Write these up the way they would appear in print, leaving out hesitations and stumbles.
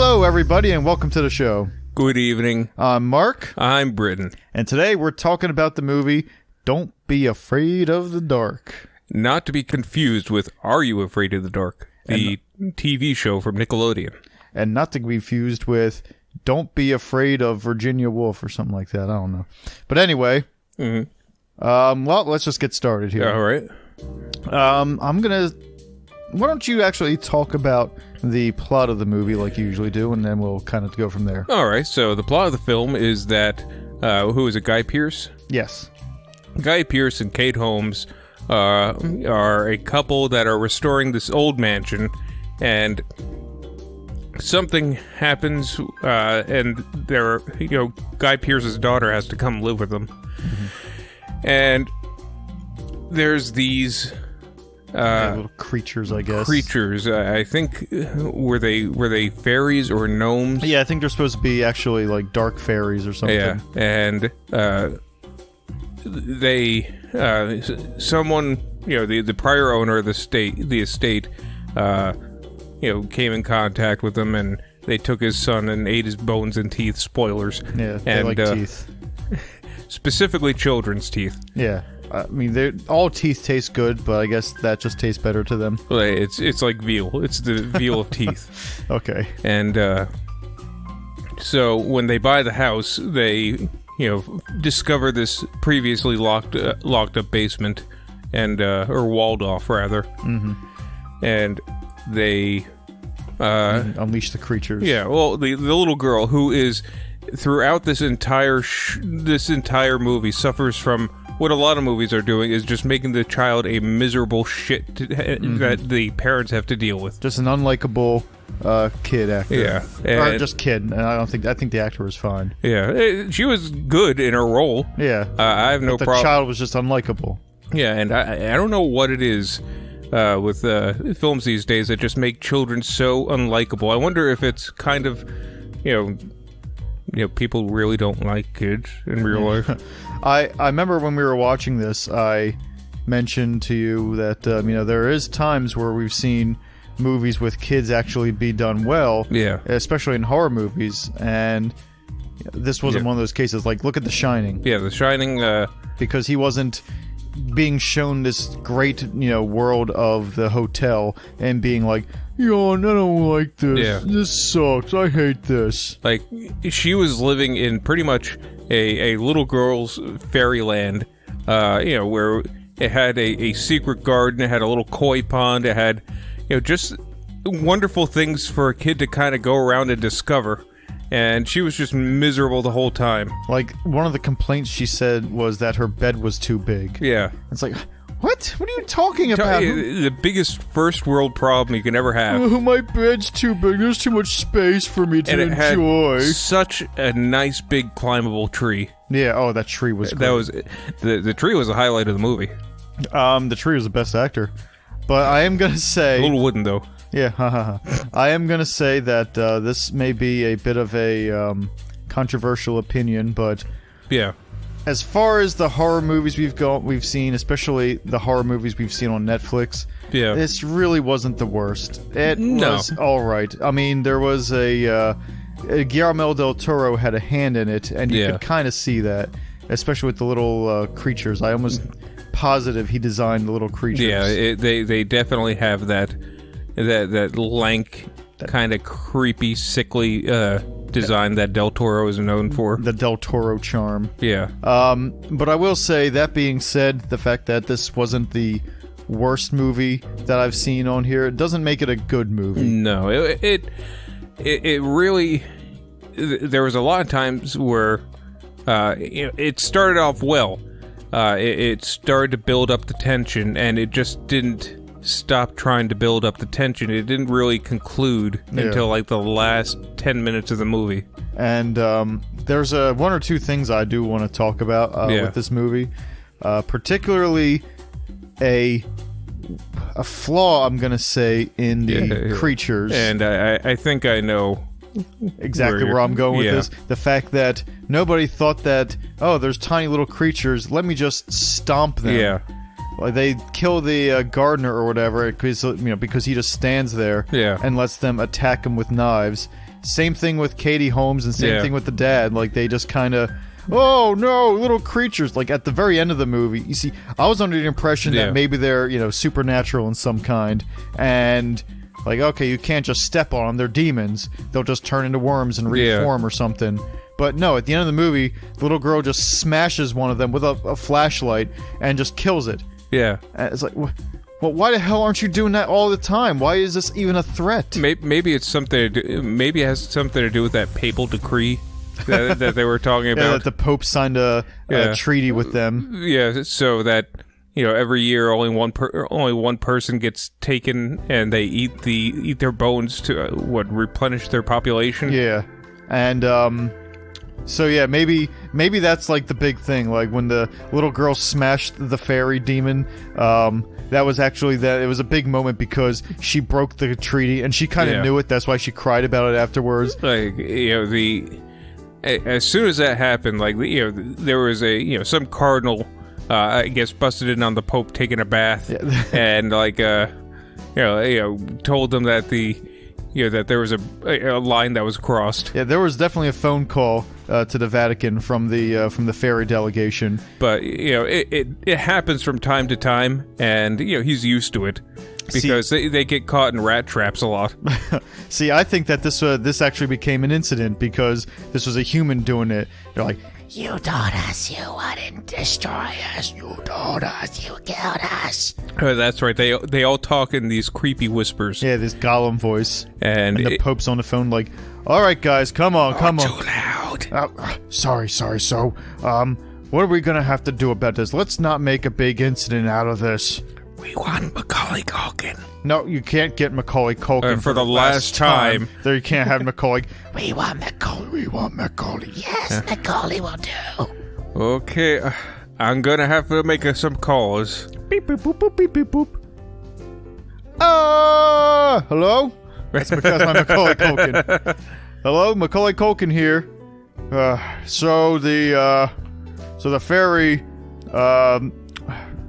Hello, everybody, and welcome to the show. Good evening. I'm Mark. I'm Britton. And today we're talking about the movie Don't Be Afraid of the Dark. Not to be confused with Are You Afraid of the Dark, the TV show from Nickelodeon. And not to be confused with Don't Be Afraid of Virginia Woolf or something like that. I don't know. But anyway, well, let's just get started here. All right. Why don't you actually talk about the plot of the movie like you usually do, and then we'll kind of go from there. All right, so the plot of the film is that, who is it, Guy Pearce? Yes. Guy Pearce and Kate Holmes are a couple that are restoring this old mansion, and something happens, and Guy Pearce's daughter has to come live with them. Mm-hmm. And there's these... little creatures, I guess. Creatures, I think, were they fairies or gnomes? Yeah, I think they're supposed to be actually like dark fairies or something. Yeah, and someone, the prior owner of the estate, came in contact with them, and they took his son and ate his bones and teeth. Spoilers. Yeah, they like teeth. Specifically, children's teeth. Yeah. I mean, all teeth taste good, but I guess that just tastes better to them. Well, it's like veal. It's the veal of teeth. Okay. And so when they buy the house, they discover this previously locked up basement, and or walled off rather. Mm-hmm. And they unleash the creatures. Yeah. Well, the little girl who is throughout this entire movie suffers from what a lot of movies are doing, is just making the child a miserable shit that the parents have to deal with. Just an unlikable kid actor. Yeah. Or just kid. And I think the actor was fine. Yeah. She was good in her role. Yeah. I have no problem. The child was just unlikable. Yeah, and I don't know what it is with films these days that just make children so unlikable. I wonder if it's kind of, people really don't like kids in real life. I remember when we were watching this, I mentioned to you that there is times where we've seen movies with kids actually be done well, especially in horror movies, and this wasn't one of those cases. Like, look at The Shining. Yeah, The Shining, because he wasn't being shown this great world of the hotel and being like, yo, I don't like this. Yeah. This sucks. I hate this. Like, she was living in pretty much a little girl's fairyland, where it had a secret garden, it had a little koi pond, it had, just wonderful things for a kid to kind of go around and discover. And she was just miserable the whole time. Like, one of the complaints she said was that her bed was too big. Yeah. It's like... What? What are you talking about? The biggest first world problem you can ever have. Oh, my bed's too big. There's too much space for me to enjoy. Had such a nice big climbable tree. Yeah. Oh, that tree was great. That was the tree was the highlight of the movie. The tree was the best actor. But I am gonna say a little wooden though. Yeah. I am gonna say that this may be a bit of a controversial opinion, but yeah. As far as the horror movies we've seen, especially the horror movies we've seen on Netflix, this really wasn't the worst. It was all right. I mean, there was Guillermo del Toro had a hand in it, and you could kind of see that, especially with the little creatures. I almost positive he designed the little creatures. Yeah, they definitely have that lank, kind of creepy, sickly design that Del Toro is known for. The Del Toro charm. Yeah. But I will say, that being said, the fact that this wasn't the worst movie that I've seen on here, it doesn't make it a good movie. No, it really... There was a lot of times where it started off well. It started to build up the tension, and it just didn't stop trying to build up the tension. It didn't really conclude until like the last 10 minutes of the movie. And there's one or two things I do want to talk about with this movie, particularly a flaw, I'm gonna say, in the creatures. And I think I know exactly where I'm going with this. The fact that nobody thought that, oh, there's tiny little creatures, let me just stomp them. Yeah. Like, they kill the gardener or whatever because he just stands there and lets them attack him with knives. same thing with Katie Holmes and same thing with the dad. Like, they just kind of, oh no, little creatures. Like, at the very end of the movie, you see, I was under the impression that maybe they're, supernatural in some kind, and like, okay, you can't just step on them, they're demons. They'll just turn into worms and reform or something. But no, at the end of the movie, the little girl just smashes one of them with a flashlight and just kills it. Yeah. And it's like, well, why the hell aren't you doing that all the time? Why is this even a threat? Maybe it's something to do, maybe it has something to do with that papal decree that they were talking about. That the Pope signed a treaty with them. Yeah, so that every year only one person gets taken, and they eat their bones to replenish their population. Yeah, and so yeah, maybe that's like the big thing. Like when the little girl smashed the fairy demon, that was actually it was a big moment because she broke the treaty and she kind of knew it. That's why she cried about it afterwards. Like as soon as that happened, like there was some cardinal, I guess, busted in on the Pope taking a bath, and like told them that that there was a line that was crossed. Yeah, there was definitely a phone call to the Vatican from the fairy delegation. But it happens from time to time, and he's used to it because they get caught in rat traps a lot. See, I think that this actually became an incident because this was a human doing it. They're like, "You told us you wouldn't destroy us. You told us you killed us." Oh, that's right. They all talk in these creepy whispers. Yeah, this Gollum voice. And the Pope's on the phone like, "All right, guys, come on." Too loud. Sorry. So, what are we gonna have to do about this? Let's not make a big incident out of this. We want Macaulay Culkin. No, you can't get Macaulay Culkin for the last time. There, you can't have Macaulay. We want Macaulay. Yes, Macaulay will do. Okay, I'm gonna have to make some calls. Beep, boop, boop, boop, beep, beep, boop. Hello? That's my Macaulay Culkin. Hello, Macaulay Culkin here. So the fairy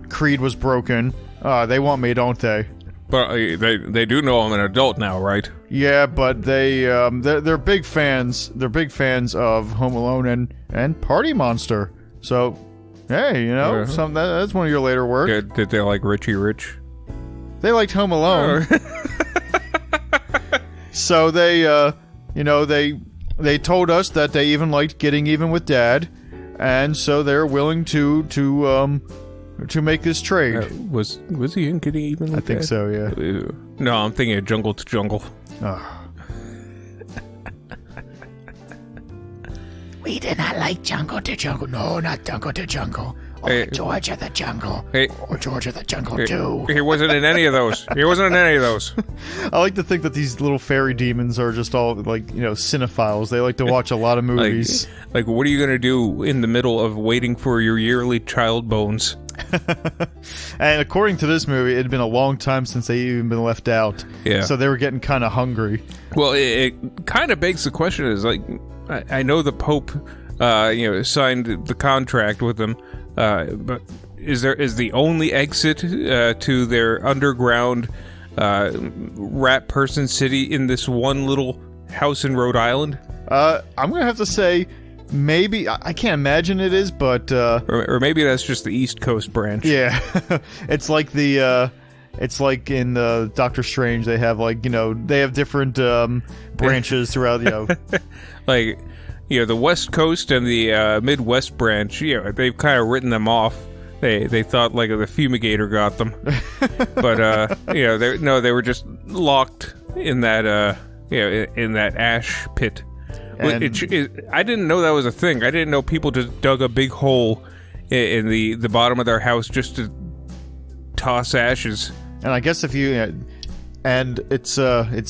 creed was broken. They want me, don't they? But they do know I'm an adult now, right? Yeah, but they're big fans. They're big fans of Home Alone and Party Monster. So, hey, that's one of your later work. Did they like Richie Rich? They liked Home Alone. So they told us that they even liked getting even with Dad, and so they're willing to make this trade. Was he in Getting Even with I think Dad? so, yeah. No, I'm thinking of Jungle to Jungle. Oh. We did not like Jungle to Jungle. No, not Jungle to Jungle. Or George of the Jungle. Or George of the Jungle 2. He wasn't in any of those. I like to think that these little fairy demons are just all, like, cinephiles. They like to watch a lot of movies. Like, what are you going to do in the middle of waiting for your yearly child bones? And according to this movie, it had been a long time since they even been left out. Yeah. So they were getting kind of hungry. Well, it kind of begs the question is, like, I know the Pope, signed the contract with them, but is the only exit to their underground rat person city in this one little house in Rhode Island? I'm gonna have to say maybe. I can't imagine it is, but or maybe that's just the East Coast branch. Yeah, it's like it's like in Doctor Strange. They have they have different branches throughout. Like. The West Coast and the Midwest branch, they've kind of written them off. They thought like the fumigator got them, but they were just locked in that in that ash pit. I didn't know that was a thing. I didn't know people just dug a big hole in the bottom of their house just to toss ashes. And I guess if you. And it's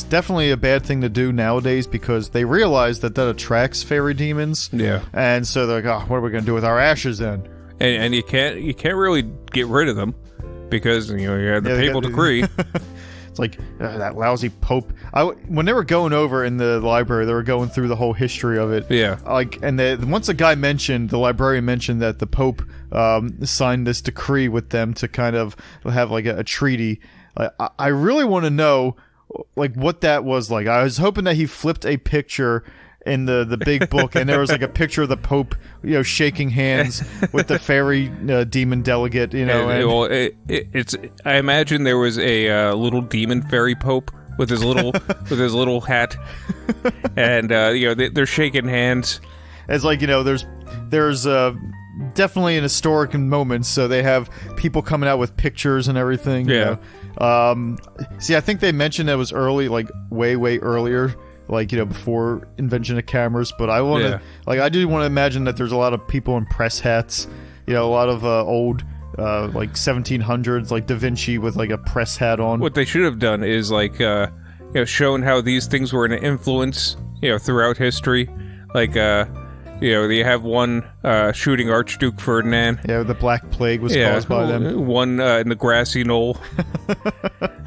definitely a bad thing to do nowadays because they realize that attracts fairy demons. Yeah. And so they're like, what are we going to do with our ashes then? And you can't really get rid of them because you have the papal decree. It's like that lousy Pope. When they were going over in the library, they were going through the whole history of it. Yeah. Once the librarian mentioned that the Pope signed this decree with them to kind of have like a treaty. I really want to know what that was like. I was hoping that he flipped a picture in the big book, and there was like a picture of the Pope, shaking hands with the fairy demon delegate, it's. I imagine there was a little demon fairy Pope with his little hat, and they're shaking hands. It's like there's definitely an historic moment, so they have people coming out with pictures and everything. Yeah. See, I think they mentioned it was early, like way earlier. Before invention of cameras, but I want to, I do want to imagine that there's a lot of people in press hats, a lot of old, 1700s, like Da Vinci with like a press hat on. What they should have done is shown how these things were an influence, throughout history. They have one shooting Archduke Ferdinand. Yeah, the Black Plague was caused by them. One in the grassy knoll.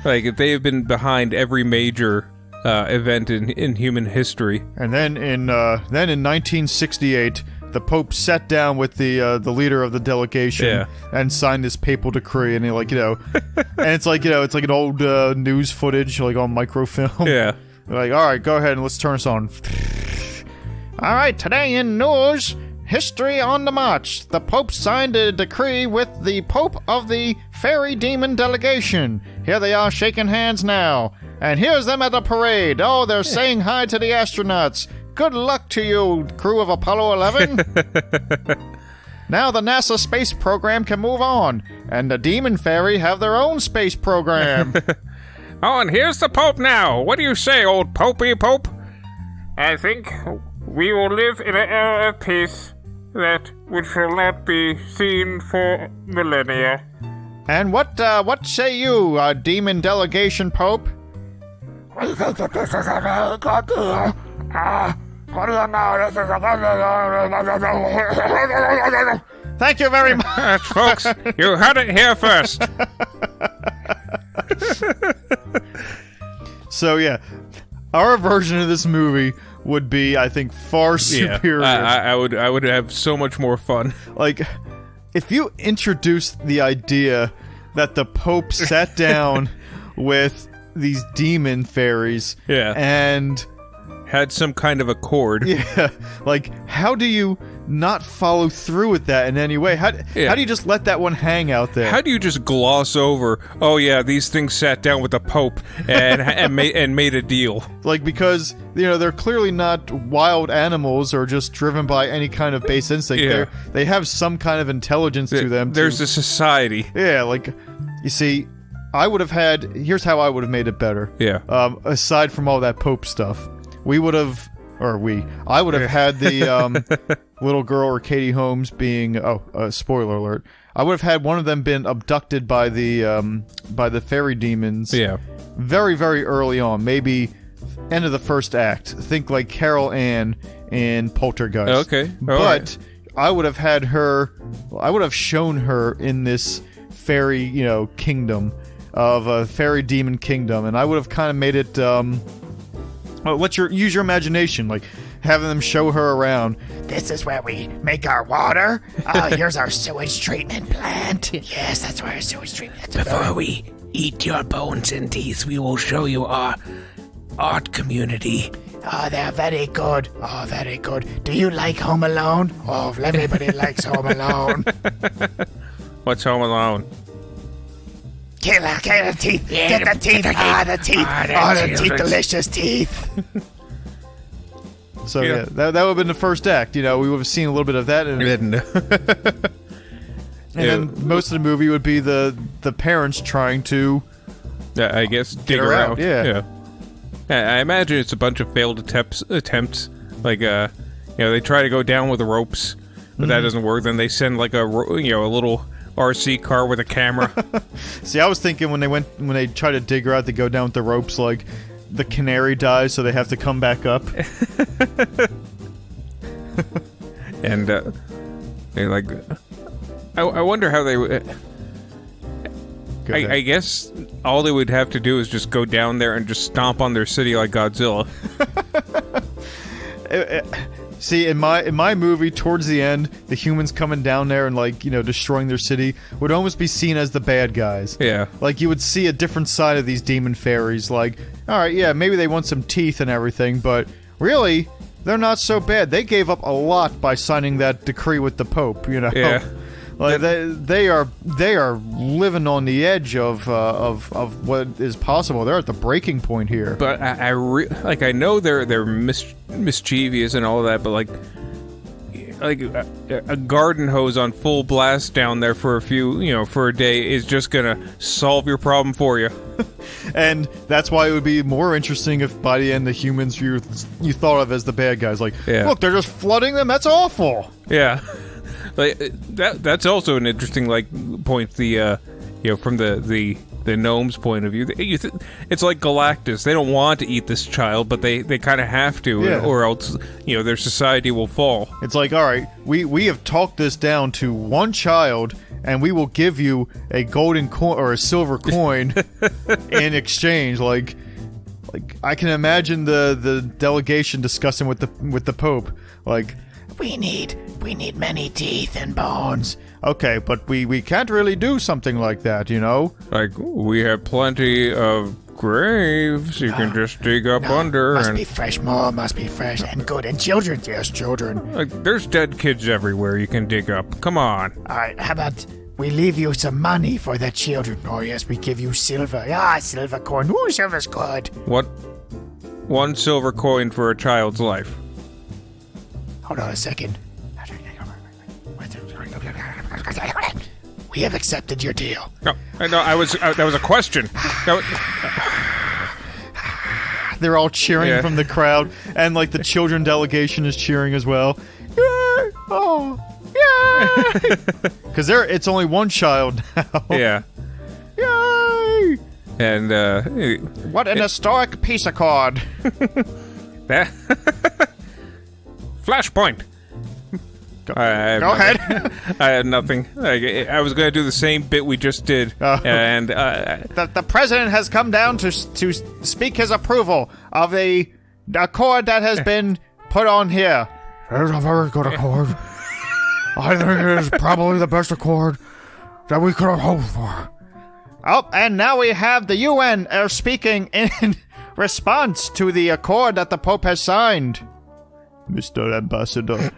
If they have been behind every major event in human history. And then in 1968, the Pope sat down with the leader of the delegation and signed this papal decree, and and it's like an old news footage on microfilm. Yeah. All right, go ahead and let's turn this on. All right, today in news, history on the march. The Pope signed a decree with the Pope of the Fairy Demon Delegation. Here they are shaking hands now. And here's them at the parade. Oh, they're saying hi to the astronauts. Good luck to you, crew of Apollo 11. Now the NASA space program can move on, and the Demon Fairy have their own space program. Oh, and here's the Pope now. What do you say, old Popey Pope? I think we will live in an era of peace which shall not be seen for millennia. And what say you, Demon Delegation Pope? We think that this is a very good deal. What do you know? This is a... Thank you very much, folks. You heard it here first. So, yeah. Our version of this movie would be, I think, far superior. I would have so much more fun. If you introduced the idea that the Pope sat down with these demon fairies and had some kind of accord. Yeah. How do you not follow through with that in any way? How do you just let that one hang out there? How do you just gloss over, oh yeah, these things sat down with the Pope and made a deal? Because, they're clearly not wild animals or just driven by any kind of base instinct. Yeah. They have some kind of intelligence to them. There's a society. Yeah, you see, here's how I would have made it better. Yeah. Aside from all that Pope stuff, I would have had the little girl or Katie Holmes being, spoiler alert, I would have had one of them been abducted by the fairy demons. Yeah. Very, very early on, maybe end of the first act. Think like Carol Ann in Poltergeist. Okay. But I would have shown her in this fairy, kingdom of a fairy demon kingdom, and I would have kind of made it, use your imagination, having them show her around. This is where we make our water. Here's our sewage treatment plant. Yes, that's where our sewage treatment plant. Before we eat your bones and teeth, we will show you our art community. Oh, they're very good. Oh, very good. Do you like Home Alone? Oh, everybody likes Home Alone. What's Home Alone? Get the teeth. Yeah, get the teeth. The teeth. The teeth, delicious teeth. So, that would have been the first act. We would have seen a little bit of that. And then most of the movie would be the parents trying to... I guess dig her out. Yeah. I imagine it's a bunch of failed attempts. They try to go down with the ropes, but that doesn't work. Then they send a little RC car with a camera. See, I was thinking when they try to dig her out, they go down with the ropes, the canary dies, so they have to come back up. And I wonder how they would. I guess all they would have to do is just go down there and just stomp on their city like Godzilla. See, in my movie, towards the end, the humans coming down there and, like, you know, destroying their city would almost be seen as the bad guys. Yeah. Like, you would see a different side of these demon fairies. Like, alright, yeah, maybe they want some teeth and everything, but really, they're not so bad. They gave up a lot by signing that decree with the Pope, you know? Yeah. Like, they are living on the edge of what is possible. They're at the breaking point here. But I know they're mischievous and all that, but like a garden hose on full blast down there for for a day is just gonna solve your problem for you. And that's why it would be more interesting if by the end the humans you thought of as the bad guys, like, look, they're just flooding them. That's awful. Yeah. Like that's also an interesting point. The from the gnome's point of view, it's like Galactus. They don't want to eat this child, but they kind of have to, or else their society will fall. It's like, all right, we have talked this down to one child, and we will give you a golden coin or a silver coin in exchange. Like I can imagine the delegation discussing with the Pope, like. We need many teeth and bones. Okay, but we can't really do something like that, you know? Like, we have plenty of graves you can just dig up under. Must be fresh, more must be fresh and good. And children, yes, children. Like, there's dead kids everywhere you can dig up. Come on. All right, how about we leave you some money for the children? Oh, yes, we give you silver. Silver coin. Ooh, silver's good. What? 1 silver coin for a child's life. Hold on a second. We have accepted your deal. No, that was a question. They're all cheering from the crowd, and like the children delegation is cheering as well. Yay! Oh, yay! Because it's only one child now. Yeah. Yay! And what an historic peace accord. That. Flashpoint. Go ahead. I had nothing. I was going to do the same bit we just did, and the president has come down to speak his approval of the accord that has been put on here. It is a very good accord. I think it is probably the best accord that we could have hoped for. Oh, and now we have the UN speaking in response to the accord that the Pope has signed. Mr. Ambassador.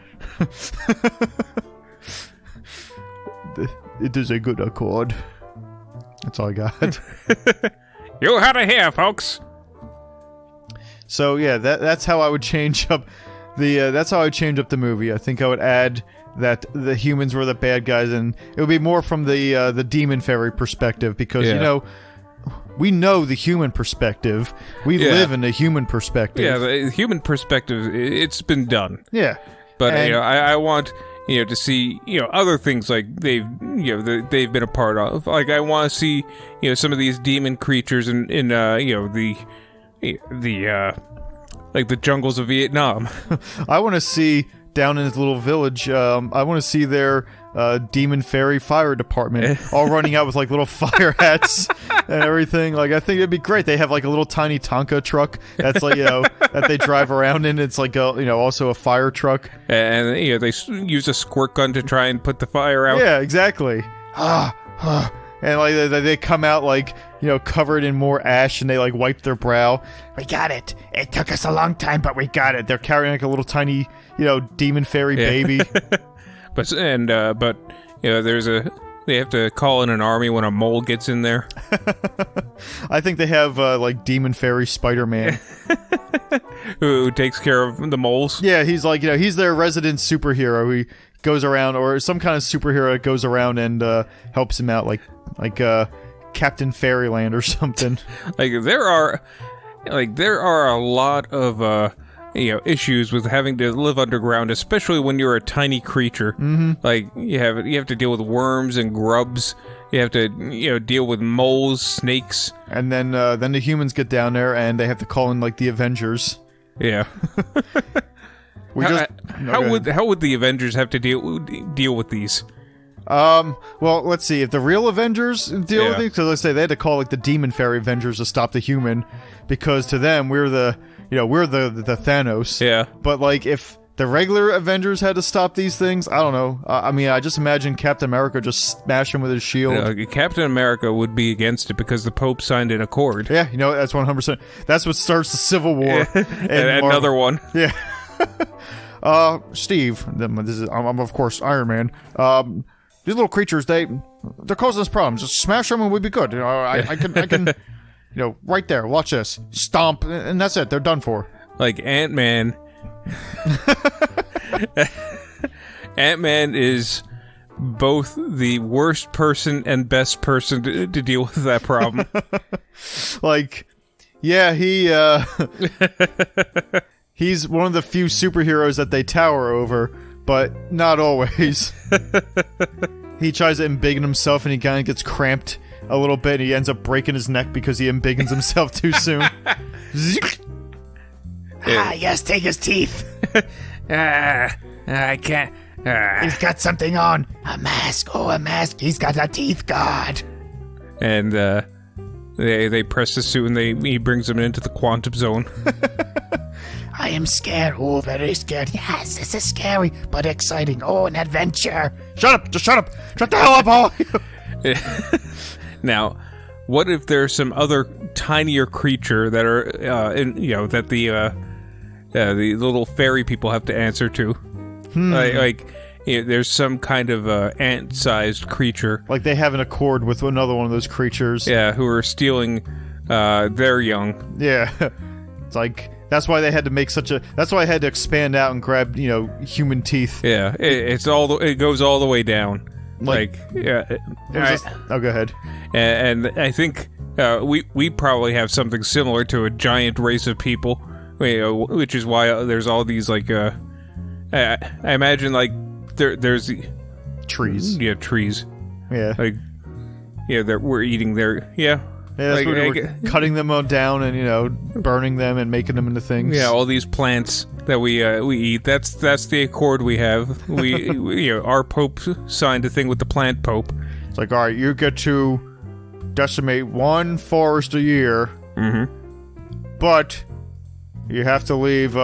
It is a good accord. That's all I got. You had it here, folks. So yeah, that's how I would change up the movie. I think I would add that the humans were the bad guys, and it would be more from the demon fairy perspective, because we know the human perspective. We live in the human perspective. Yeah, the human perspective, it's been done. Yeah. But I want to see other things like they've been a part of. Like, I want to see some of these demon creatures in the like the jungles of Vietnam. I want to see down in this little village. I want to see their demon fairy fire department all running out with like little fire hats and everything. Like, I think it'd be great. They have like a little tiny Tonka truck that's like that they drive around in. It's like also a fire truck, and they use a squirt gun to try and put the fire out. Yeah, exactly. And like they come out like covered in more ash, and they like wipe their brow. We got it. It took us a long time, but we got it. They're carrying like a little tiny demon fairy baby. But they have to call in an army when a mole gets in there. I think they have like demon fairy Spider-Man who takes care of the moles. Yeah, he's like he's their resident superhero. He goes around, or some kind of superhero that goes around and helps him out, like Captain Fairyland or something. There are a lot of issues with having to live underground, especially when you're a tiny creature. Mm-hmm. Like, you have to deal with worms and grubs. You have to deal with moles, snakes, and then the humans get down there and they have to call in like the Avengers. Yeah. How would the Avengers have to deal with these? Well, let's see. If the real Avengers deal with it, because let's say they had to call like the Demon Fairy Avengers to stop the human, because to them we're the Thanos. Yeah. But like if the regular Avengers had to stop these things. I don't know. I mean, I just imagine Captain America just smash him with his shield. Captain America would be against it because the Pope signed an accord. Yeah, that's 100%. That's what starts the Civil War. And another one. Yeah. Steve, I'm of course Iron Man. These little creatures, they're causing us problems. Just smash them and we'd be good. I can, right there. Watch this. Stomp, and that's it. They're done for. Like Ant-Man. Ant-Man is both the worst person and best person to deal with that problem. Like, yeah, he's one of the few superheroes that they tower over, but not always. He tries to embiggen himself and he kind of gets cramped a little bit and he ends up breaking his neck because he embiggens himself too soon. Yes, take his teeth. I can't. He's got something on. A mask. Oh, a mask. He's got a teeth guard. And they press the suit and he brings them into the quantum zone. I am scared. Oh, very scared. Yes, this is scary, but exciting. Oh, an adventure. Shut up. Just shut up. Shut the hell up, all. Now, what if there's some other tinier creature that are, that the little fairy people have to answer to? There's some kind of ant-sized creature. Like they have an accord with another one of those creatures. Yeah, who are stealing their young. Yeah. It's like, that's why they had to make that's why I had to expand out and grab, human teeth. Yeah, it goes all the way down. Oh, go ahead. And I think we probably have something similar to a giant race of people, which is why there's all these I imagine there's trees. Yeah, trees. Yeah. We're eating their Yeah, that's we're cutting them all down and burning them and making them into things. Yeah, all these plants that we eat. That's the accord we have. We our Pope signed a thing with the plant Pope. It's like, all right, you get to decimate one forest a year, but you have to leave.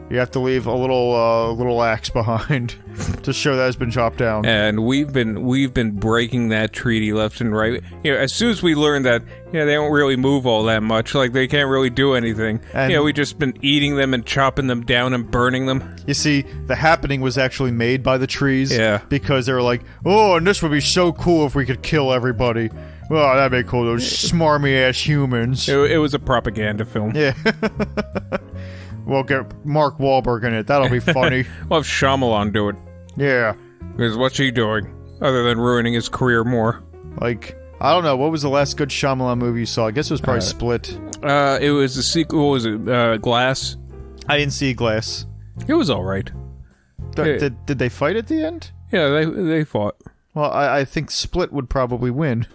You have to leave a little axe behind to show that it's been chopped down. And we've been breaking that treaty left and right. As soon as we learned that, they don't really move all that much. Like they can't really do anything. And we've just been eating them and chopping them down and burning them. You see, the happening was actually made by the trees. Yeah. Because they were like, oh, and this would be so cool if we could kill everybody. Well, that'd be cool. Those smarmy ass humans. It was a propaganda film. Yeah. We'll get Mark Wahlberg in it. That'll be funny. We'll have Shyamalan do it. Yeah. Because what's he doing? Other than ruining his career more. Like, I don't know. What was the last good Shyamalan movie you saw? I guess it was probably Split. It was the sequel. What was it? Glass? I didn't see Glass. It was alright. Did they fight at the end? Yeah, they fought. Well, I think Split would probably win.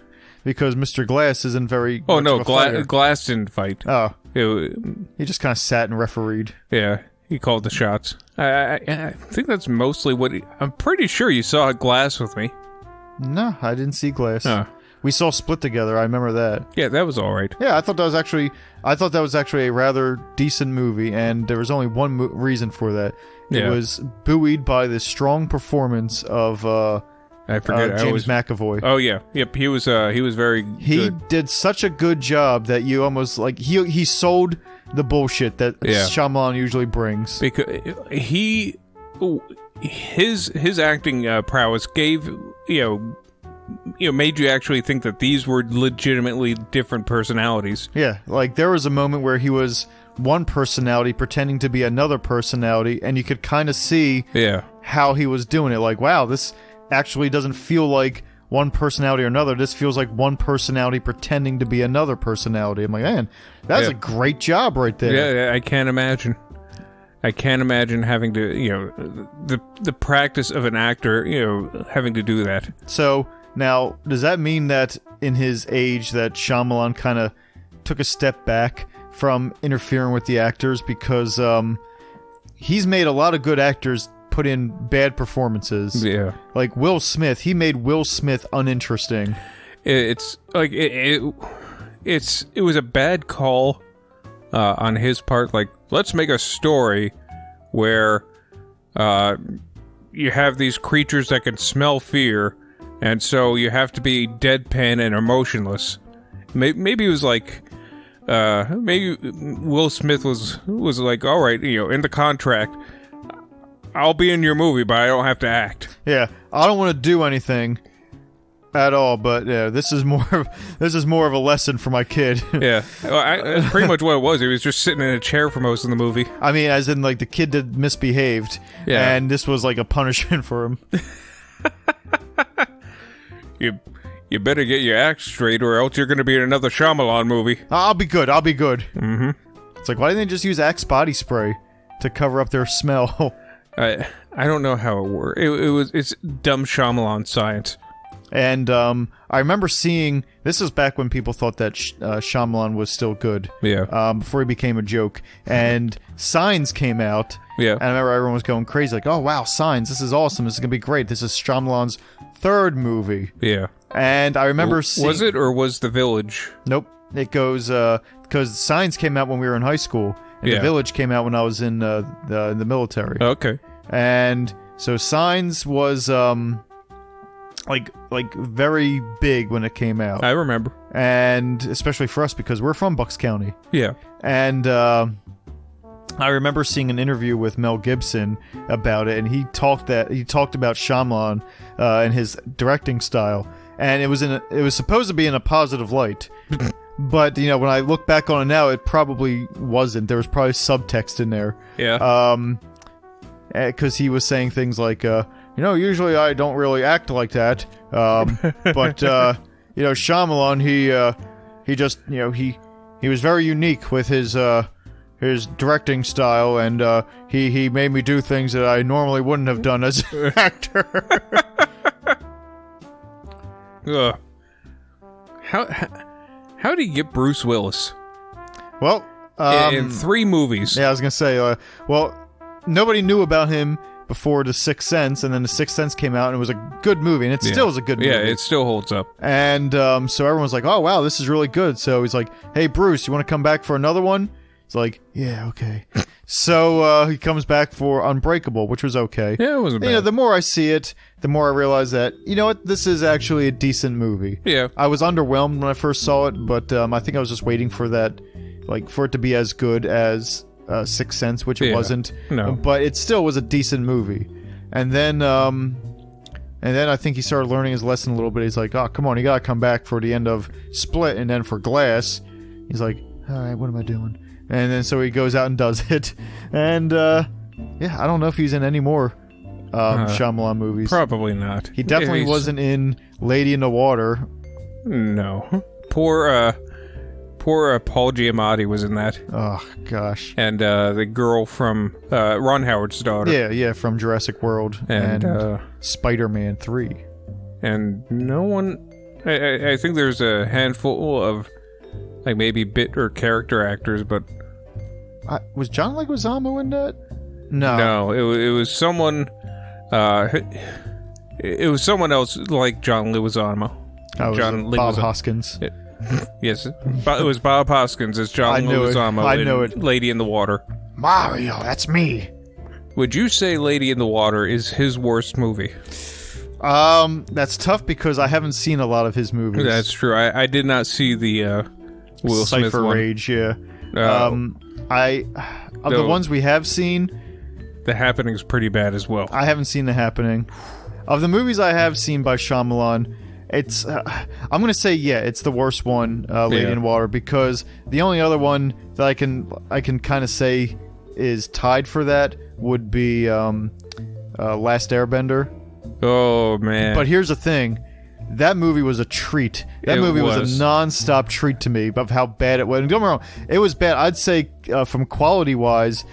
Because Mr. Glass isn't very... Oh, no, Glass didn't fight. Oh. He just kind of sat and refereed. Yeah, he called the shots. I think that's mostly what... I'm pretty sure you saw Glass with me. No, I didn't see Glass. We saw Split together, I remember that. Yeah, that was alright. Yeah, I thought that was actually a rather decent movie, and there was only one reason for that. It was buoyed by the strong performance of... I forget. James McAvoy. Oh yeah, yep. He was very good. He did such a good job that you almost he sold the bullshit that Shyamalan usually brings. Because his acting prowess gave made you actually think that these were legitimately different personalities. Yeah, like there was a moment where he was one personality pretending to be another personality, and you could kind of see how he was doing it. Like, wow, this actually doesn't feel like one personality or another. This feels like one personality pretending to be another personality. I'm like, man, that's a great job right there. Yeah, I can't imagine. I can't imagine having to, the practice of an actor, having to do that. So, now, does that mean that in his age that Shyamalan kind of took a step back from interfering with the actors? Because he's made a lot of good actors put in bad performances. Yeah. Like Will Smith, he made Will Smith uninteresting. It's like it was a bad call on his part. Like, let's make a story where you have these creatures that can smell fear, and so you have to be deadpan and emotionless. Maybe it was like, maybe Will Smith was like, all right, in the contract, I'll be in your movie, but I don't have to act. Yeah, I don't want to do anything at all, but yeah, this is more of a lesson for my kid. Yeah, that's pretty much what it was. He was just sitting in a chair for most of the movie. I mean, as in, like, the kid that misbehaved, and this was like a punishment for him. You better get your act straight, or else you're going to be in another Shyamalan movie. I'll be good. Mm-hmm. It's like, why didn't they just use Axe body spray to cover up their smell? I don't know how it works. It's dumb Shyamalan science. And I remember seeing, this is back when people thought that Shyamalan was still good. Yeah. Before he became a joke. And Signs came out. Yeah. And I remember everyone was going crazy, like, oh wow, Signs, this is awesome, this is going to be great. This is Shyamalan's third movie. Yeah. And I remember seeing... Was it, or was The Village? Nope. It goes, because Signs came out when we were in high school. And The Village came out when I was in the military. Okay. And so Signs was, like very big when it came out. I remember. And especially for us, because we're from Bucks County. Yeah. And I remember seeing an interview with Mel Gibson about it, and he talked about Shyamalan and his directing style, and it was supposed to be in a positive light. But when I look back on it now, it probably wasn't. There was probably subtext in there. Yeah. Because he was saying things like, usually I don't really act like that. But Shyamalan, he just, he was very unique with his directing style, and he made me do things that I normally wouldn't have done as an actor. How did he get Bruce Willis? Well, in 3 movies. Yeah, I was gonna say, nobody knew about him before The Sixth Sense, and then The Sixth Sense came out, and it was a good movie, and it still is a good movie. Yeah, it still holds up. And so everyone's like, oh, wow, this is really good. So he's like, hey, Bruce, you want to come back for another one? He's like, yeah, okay. So he comes back for Unbreakable, which was okay. Yeah, it wasn't bad. The more I see it, the more I realize that, this is actually a decent movie. Yeah. I was underwhelmed when I first saw it, but I think I was just waiting for that, for it to be as good as Sixth Sense, which it wasn't. No. But it still was a decent movie. And then I think he started learning his lesson a little bit. He's like, oh, come on, you gotta come back for the end of Split, and then for Glass. He's like, all right, what am I doing? And then so he goes out and does it. And, I don't know if he's in any more Shyamalan movies. Probably not. He definitely wasn't in Lady in the Water. No. Poor Paul Giamatti was in that. Oh, gosh. And the girl from Ron Howard's daughter. Yeah, from Jurassic World. And Spider-Man 3. And no one... I think there's a handful of, maybe bit or character actors, but... was John Leguizamo in that? No. No, it was someone... it was someone else like John Leguizamo. Bob Hoskins. Yes, it was Bob Hoskins as John Leguizamo. I know it. Lady in the Water. Mario, that's me. Would you say Lady in the Water is his worst movie? That's tough because I haven't seen a lot of his movies. That's true. I did not see the Will Smith Cypher one. Rage, yeah. The ones we have seen, The Happening's pretty bad as well. I haven't seen The Happening. Of the movies I have seen by Shyamalan, it's I'm gonna say it's the worst one, Lady in Water, because the only other one that I can kind of say is tied for that would be Last Airbender. Oh man! But here's the thing, that movie was a treat. That movie was a non-stop treat to me of how bad it was. And don't get me wrong, it was bad. I'd say from quality wise,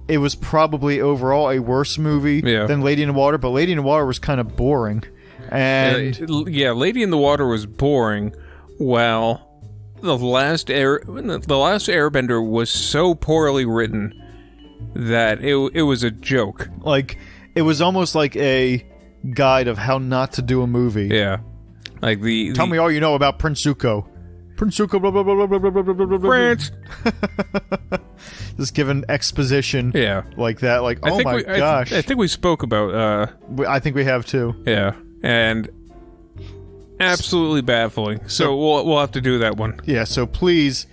it was probably overall a worse movie than Lady in the Water. But Lady in the Water was kind of boring. And Lady in the Water was boring. While the last Airbender was so poorly written that it was a joke. It was almost like a guide of how not to do a movie. Yeah, Tell me all you know about Prince Zuko. Prince Zuko, blah, blah, blah, blah, blah, blah, blah, blah, blah, France. Just giving exposition. Yeah. Like that. Like, oh my gosh. I think we spoke about... I think we have too. Yeah. And absolutely baffling. So we'll have to do that one. Yeah, so please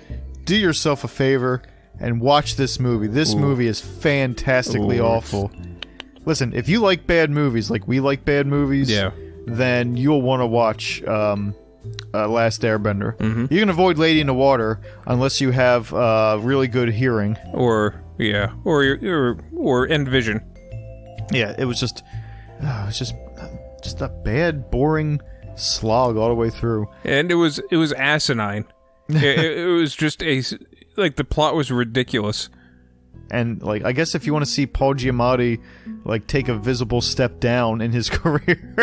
do yourself a favor and watch this movie. This movie is fantastically awful. Listen, if you like bad movies, like we like bad movies, then you'll want to watch Last Airbender. You can avoid Lady in the Water unless you have really good hearing. Or end vision. Yeah, it was just a bad, boring slog all the way through. And it was asinine. it was just the plot was ridiculous. And, like, I guess if you want to see Paul Giamatti, like, take a visible step down in his career,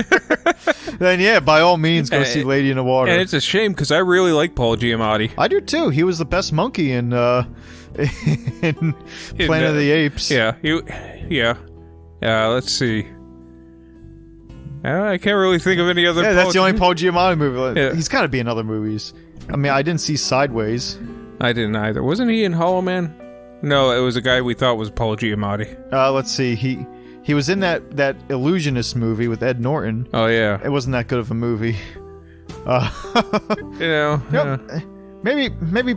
then yeah, by all means, go see Lady in the Water. And it's a shame, because I really like Paul Giamatti. I do, too. He was the best monkey in Planet of the Apes. Yeah. Let's see. I can't really think of any other... Yeah, that's the only Paul Giamatti movie. Yeah. He's got to be in other movies. I mean, I didn't see Sideways. I didn't either. Wasn't he in Hollow Man? No, it was a guy we thought was Paul Giamatti. Let's see. He was in that Illusionist movie with Ed Norton. Oh, yeah. It wasn't that good of a movie. Maybe...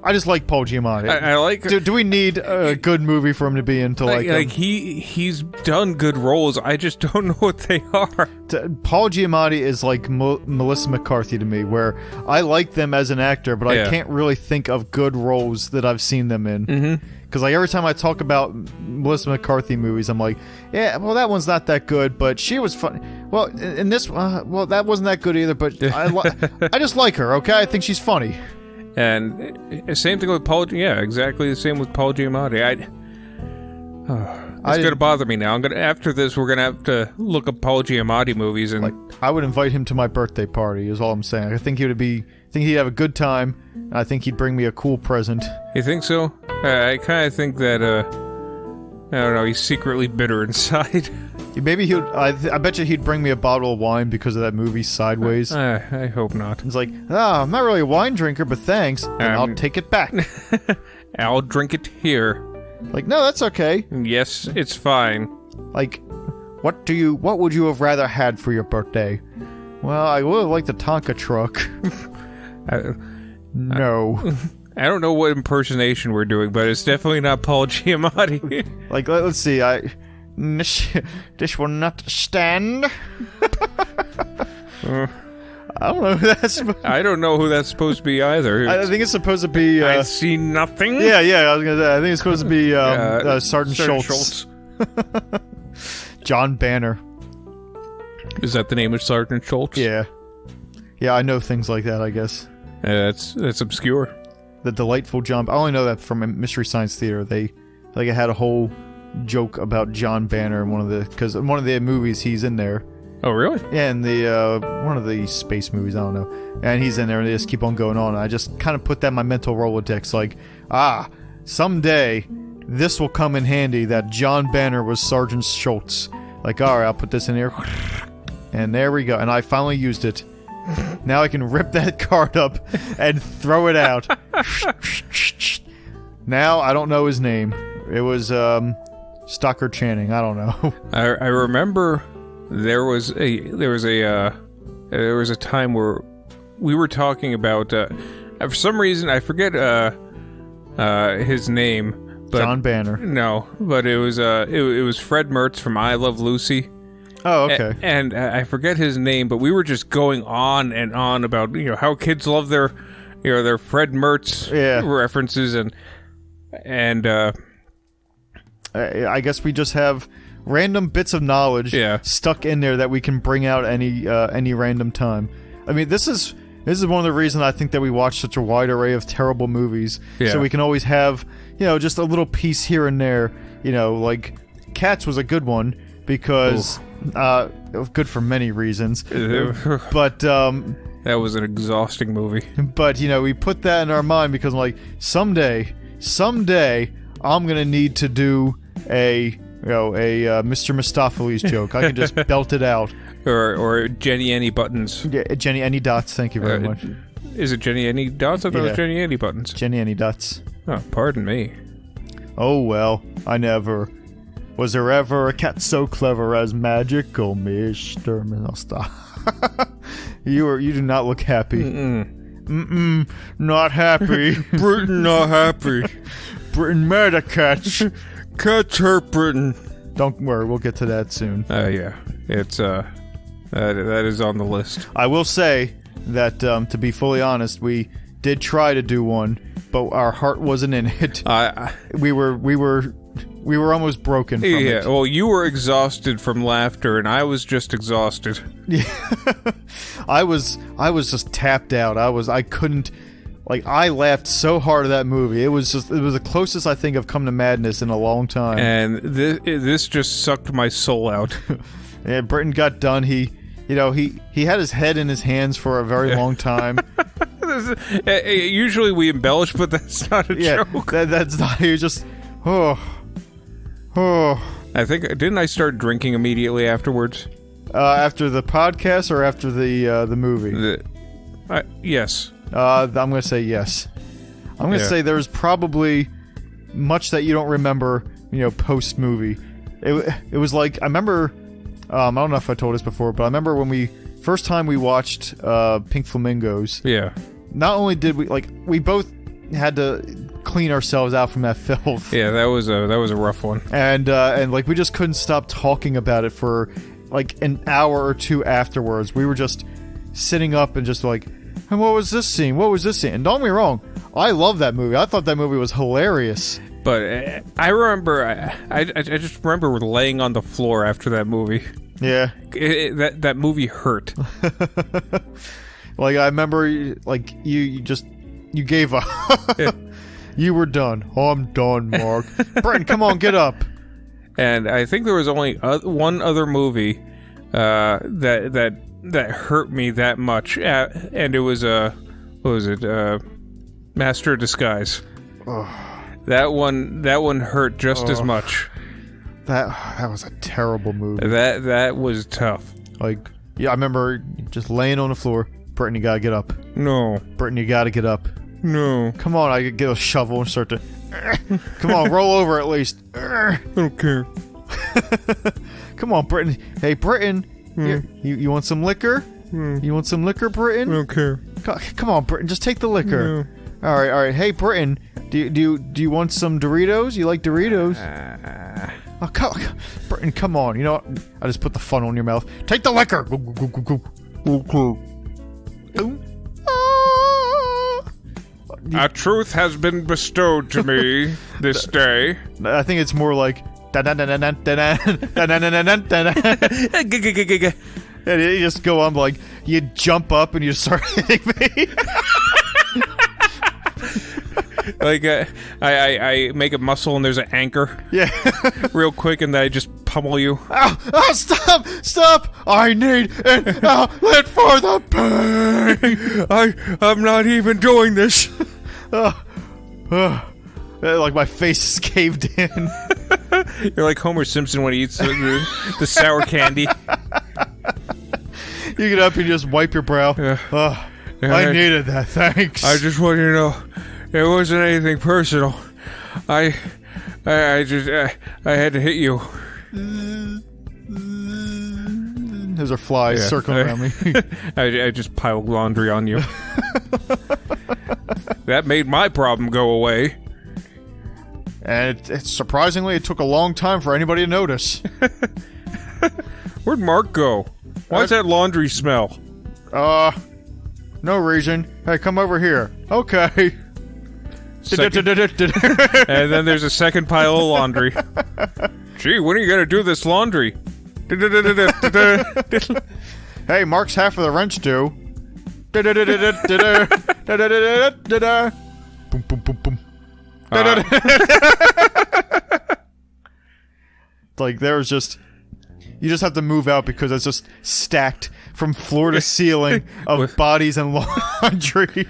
I just like Paul Giamatti. I like... Do we need a good movie for him to be in to like him? Like, he's done good roles, I just don't know what they are. Paul Giamatti is like Melissa McCarthy to me, where I like them as an actor, but I can't really think of good roles that I've seen them in. Because like every time I talk about Melissa McCarthy movies, I'm like, yeah, well, that one's not that good, but she was fun. Well, in this, well, that wasn't that good either, but I just like her, okay? I think she's funny. And same thing with Paul. Yeah, exactly the same with Paul Giamatti. It's gonna bother me now. After this, we're gonna have to look up Paul Giamatti movies and. Like, I would invite him to my birthday party. Is all I'm saying. I think he'd have a good time. And I think he'd bring me a cool present. You think so? I kind of think that. I don't know. He's secretly bitter inside. Maybe he would. I bet you he'd bring me a bottle of wine because of that movie Sideways. I hope not. It's like, I'm not really a wine drinker, but thanks. And I'll take it back. I'll drink it here. Like, no, that's okay. Yes, it's fine. Like, what would you have rather had for your birthday? Well, I would have liked the Tonka truck. No. I don't know what impersonation we're doing, but it's definitely not Paul Giamatti. Like, let's see, this will not stand. I don't know who that's. I don't know who that's supposed to be either. I think it's supposed to be. I see nothing. Yeah. I was gonna say. I think it's supposed to be Sergeant Schultz. John Banner. Is that the name of Sergeant Schultz? Yeah. I know things like that. I guess. That's obscure. The delightful John. I only know that from Mystery Science Theater. They had a whole joke about John Banner in because in one of the movies he's in there. Oh, really? Yeah, in the one of the space movies, I don't know. And he's in there, and they just keep on going on. And I just kind of put that in my mental Rolodex, like, someday this will come in handy that John Banner was Sergeant Schultz. Like, all right, I'll put this in here, and there we go. And I finally used it. Now I can rip that card up and throw it out. Now I don't know his name. It was Stockard Channing. I don't know. I remember there was a time where we were talking about for some reason I forget his name. But, John Banner. No, but it was Fred Mertz from I Love Lucy. Oh, okay. And I forget his name, but we were just going on and on about how kids love their Fred Mertz references and I guess we just have random bits of knowledge stuck in there that we can bring out any random time. I mean, this is one of the reasons I think that we watch such a wide array of terrible movies, so we can always have just a little piece here and there. Like Cats was a good one because good for many reasons, but that was an exhausting movie. But we put that in our mind because I'm like, someday I'm gonna need to do a Mr. Mistopheles joke. I can just belt it out. Or Jenny Any Buttons. Yeah, Jenny Any Dots, thank you very much. Is it Jenny Any Dots? I thought it was Jenny Any Buttons. Jenny Any Dots. Oh, pardon me. Oh well, I never. Was there ever a cat so clever as magical Mr. I'll stop. You do not look happy. Not happy. Britain not happy. Britain mad at cats. Cats hurt Britain. Don't worry, we'll get to that soon. Yeah. It's, that is on the list. I will say that, to be fully honest, we did try to do one, but our heart wasn't in it. We were almost broken from it. Yeah, well, you were exhausted from laughter, and I was just exhausted. Yeah. I was just tapped out. I couldn't... Like, I laughed so hard at that movie. It was the closest I think I've come to madness in a long time. And this just sucked my soul out. Yeah, Britton got done. He had his head in his hands for a very long time. Usually we embellish, but that's not a joke. That's not... He was just... Oh. I think... Didn't I start drinking immediately afterwards? After the podcast or after the movie? Yes. I'm gonna say yes. I'm gonna say there was probably much that you don't remember, post movie. It was like, I remember, I don't know if I told this before, but I remember when first time we watched Pink Flamingos. Yeah. Not only did we both had to clean ourselves out from that filth. Yeah, that was a rough one. And we just couldn't stop talking about it for like an hour or two afterwards. We were just sitting up and just like, and what was this scene? What was this scene? And don't get me wrong, I love that movie. I thought that movie was hilarious. But I remember, I just remember laying on the floor after that movie. Yeah. That movie hurt. Like, I remember, like, you gave up. Yeah. You were done. Oh, I'm done, Mark. Britton, come on, get up. And I think there was only one other movie that hurt me that much, and it was what was it? Master of Disguise. Oh. That one hurt just as much. That was a terrible movie. That was tough. Like, yeah, I remember just laying on the floor. Britton, you gotta get up. No. Britton, you gotta get up. No. Come on, I could get a shovel and start to... Come on, roll over at least. I don't care. Come on, Britton. Hey, Britton. You want some liquor? You want some liquor, Britton? I don't care. Come on, Britton, just take the liquor. No. All right. Hey, Britton, do you want some Doritos? You like Doritos? Britton, come on. You know what? I just put the funnel in your mouth. Take the liquor. A truth has been bestowed to me this day. I think it's more like... And you just go on like, you jump up and you start hitting me. Like, I make a muscle and there's an anchor. Yeah. Real quick, and then I just pummel you. Oh, stop! I need an outlet for the pain! I'm not even doing this. Like my face is caved in. You're like Homer Simpson when he eats the sour candy. You get up and you just wipe your brow. Yeah. I needed that, thanks. I just want you to know, it wasn't anything personal. I just had to hit you. Those are flies circling around me. I just piled laundry on you. That made my problem go away. And surprisingly, it took a long time for anybody to notice. Where'd Mark go? Why's that laundry smell? No reason. Hey, come over here. Okay. And then there's a second pile of laundry. Gee, when are you gonna do this laundry? Hey, Mark's half of the rent's due. Boom, boom, boom, boom. Like, there's just... You just have to move out because it's just stacked from floor to ceiling of bodies and laundry.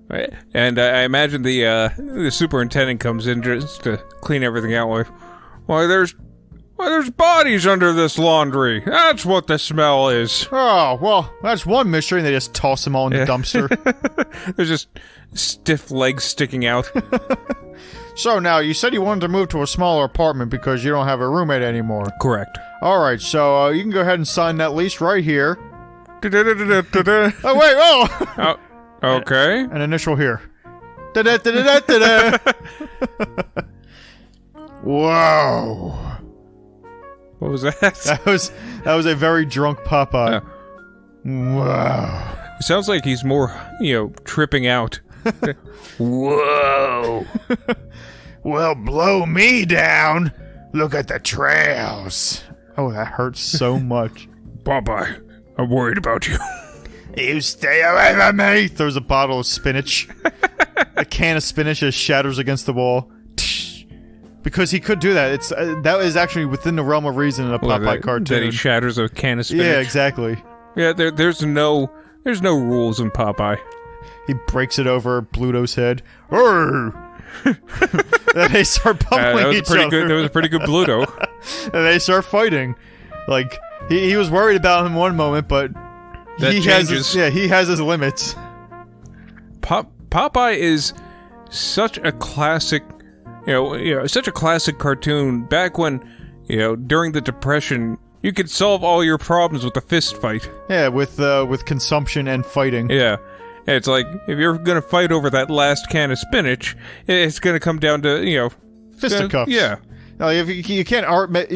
Right. And I imagine the superintendent comes in just to clean everything out. Why Well, there's bodies under this laundry. That's what the smell is. Oh, well, that's one mystery, and they just toss them all in the dumpster. There's just stiff legs sticking out. So now, you said you wanted to move to a smaller apartment because you don't have a roommate anymore. Correct. Alright, so you can go ahead and sign that lease right here. Oh, wait, oh! Okay. An initial here. Whoa. What was that? That was a very drunk Popeye. Wow. It sounds like he's more, tripping out. Whoa. Well, blow me down. Look at the trails. Oh, that hurts so much. Popeye, I'm worried about you. You stay away from me. Throws a bottle of spinach. A can of spinach just shatters against the wall. Because he could do that. It's that is actually within the realm of reason in a Popeye cartoon. That he shatters a can of spinach. Yeah, exactly. Yeah, there's no rules in Popeye. He breaks it over Bluto's head. Then they start pummeling each other. That was a pretty good Bluto. And they start fighting. Like he was worried about him one moment, but he has his limits. Popeye is such a classic, such a classic cartoon. Back when, during the Depression, you could solve all your problems with a fist fight. Yeah, with consumption and fighting. Yeah. It's like, if you're gonna fight over that last can of spinach, it's gonna come down to, fisticuffs. Yeah. If you can't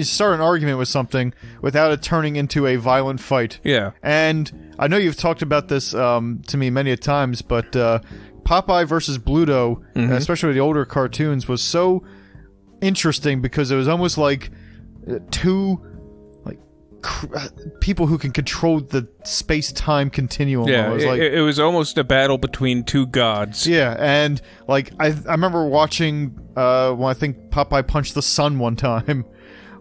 start an argument with something without it turning into a violent fight. Yeah. And I know you've talked about this to me many a times, but Popeye versus Bluto, especially the older cartoons, was so interesting because it was almost like two people who can control the space-time continuum. Yeah, it was almost a battle between two gods. Yeah, and I remember watching when I think Popeye punched the sun one time,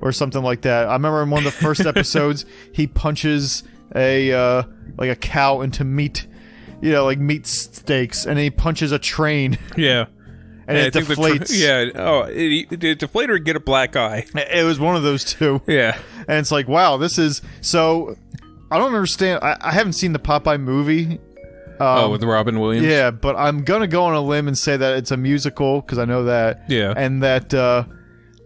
or something like that. I remember in one of the first episodes, he punches a cow into meat, meat steaks, and then he punches a train. Yeah. And it deflates. The deflator would get a black eye. It was one of those two. Yeah. And it's like, wow, this is... So, I don't understand. I haven't seen the Popeye movie. With Robin Williams? Yeah, but I'm going to go on a limb and say that it's a musical, because I know that. Yeah. And that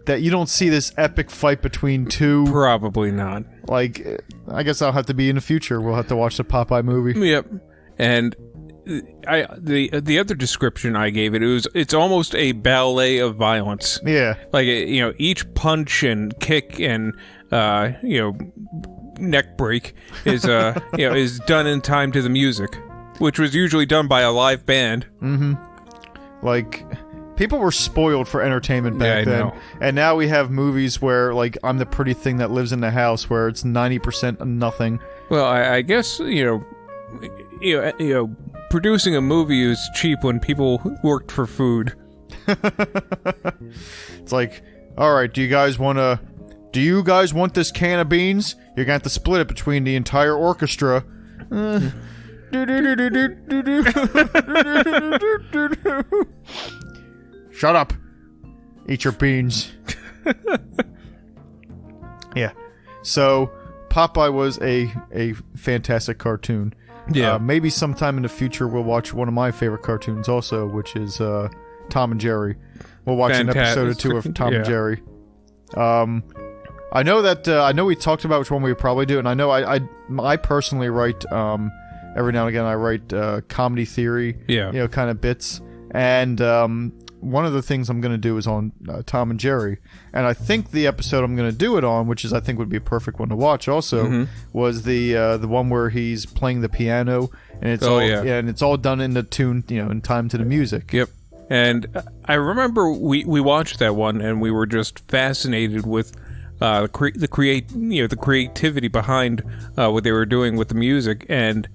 you don't see this epic fight between two... Probably not. I guess I'll have to be in the future. We'll have to watch the Popeye movie. Yep. And... the other description I gave it's almost a ballet of violence. Yeah. Each punch and kick and neck break is is done in time to the music, which was usually done by a live band. People were spoiled for entertainment back then. Know. And now we have movies where I'm the pretty thing that lives in the house, where it's 90% nothing. Well, I guess producing a movie is cheap when people worked for food. It's like, alright, do you guys want this can of beans? You're gonna have to split it between the entire orchestra. Shut up. Eat your beans. Yeah. So, Popeye was a fantastic cartoon. Yeah. Maybe sometime in the future we'll watch one of my favorite cartoons also, which is Tom and Jerry. We'll watch an episode or two of Tom and Jerry. I know we talked about which one we would probably do, and I know I personally write every now and again I write comedy theory, kind of bits, and one of the things I'm going to do is on Tom and Jerry, and I think the episode I'm going to do it on, which is I think would be a perfect one to watch also, was the one where he's playing the piano, and it's and it's all done in the tune, in time to the music. Yep. And I remember we watched that one, and we were just fascinated with the creativity behind what they were doing with the music, and